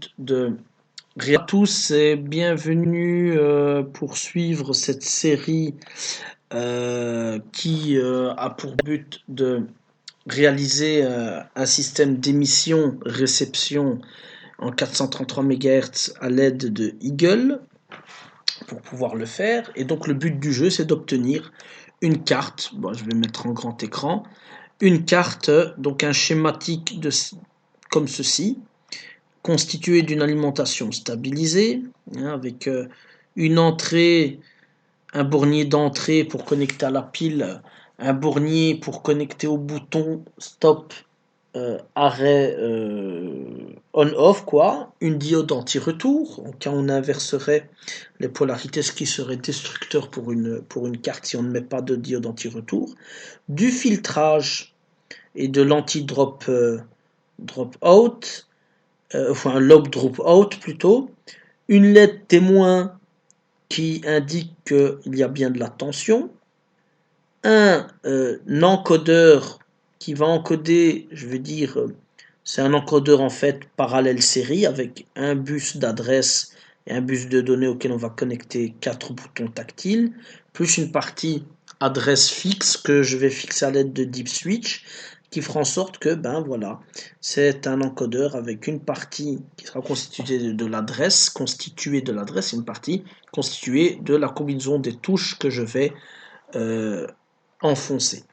à tous et bienvenue pour suivre cette série qui a pour but de réaliser un système d'émission-réception en 433 MHz à l'aide de Eagle pour pouvoir le faire. Et donc le but du jeu, c'est d'obtenir une carte. Bon, je vais mettre en grand écran. Une carte, donc un schématique comme ceci, constitué d'une alimentation stabilisée, avec une entrée, un bornier d'entrée pour connecter à la pile, un bornier pour connecter au bouton stop, arrêt, on-off, quoi, une diode anti-retour, en cas où on inverserait les polarités, ce qui serait destructeur pour une carte si on ne met pas de diode anti-retour, du filtrage et de l'anti-drop drop out, enfin lobe drop out plutôt, une LED témoin qui indique qu'il y a bien de la tension, un encodeur qui va encoder, je veux dire, c'est un encodeur en fait parallèle série avec un bus d'adresse et un bus de données auquel on va connecter 4 boutons tactiles, plus une partie adresse fixe que je vais fixer à l'aide de deep switch, qui fera en sorte que, ben voilà, c'est un encodeur avec une partie qui sera constituée de l'adresse, et une partie constituée de la combinaison des touches que je vais enfoncer.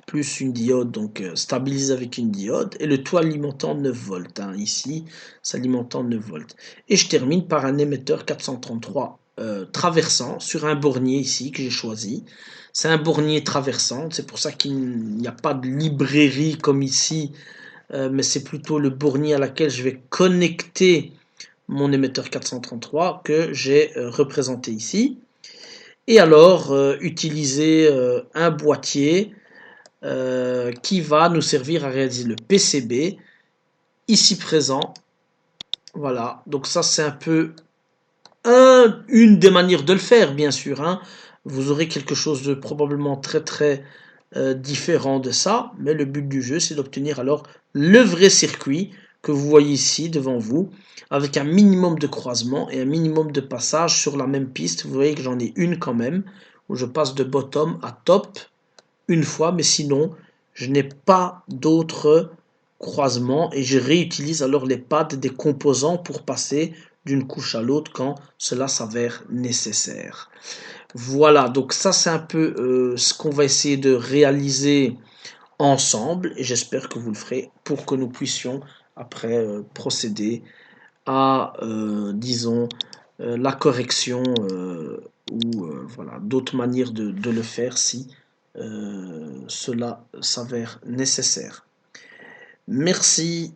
Plus une diode, donc stabilisée avec une diode, et le tout alimentant 9 volts, ici, s'alimentant 9 volts. Et je termine par un émetteur 433 traversant sur un bornier ici que j'ai choisi. C'est un bornier traversant, c'est pour ça qu'il n'y a pas de librairie comme ici, mais c'est plutôt le bornier à laquelle je vais connecter mon émetteur 433 que j'ai représenté ici. Et alors, utiliser un boîtier qui va nous servir à réaliser le PCB ici présent. Voilà, donc ça c'est un peu une des manières de le faire, bien sûr. Vous aurez quelque chose de probablement très très différent de ça, mais le but du jeu c'est d'obtenir alors le vrai circuit que vous voyez ici devant vous, avec un minimum de croisement et un minimum de passage sur la même piste. Vous voyez que j'en ai une quand même, où je passe de bottom à top une fois, mais sinon je n'ai pas d'autres croisements et je réutilise alors les pads des composants pour passer d'une couche à l'autre quand cela s'avère nécessaire. Voilà, donc ça c'est un peu ce qu'on va essayer de réaliser ensemble et j'espère que vous le ferez pour que nous puissions après procéder à, disons, la correction ou voilà, d'autres manières de le faire si cela s'avère nécessaire. Merci.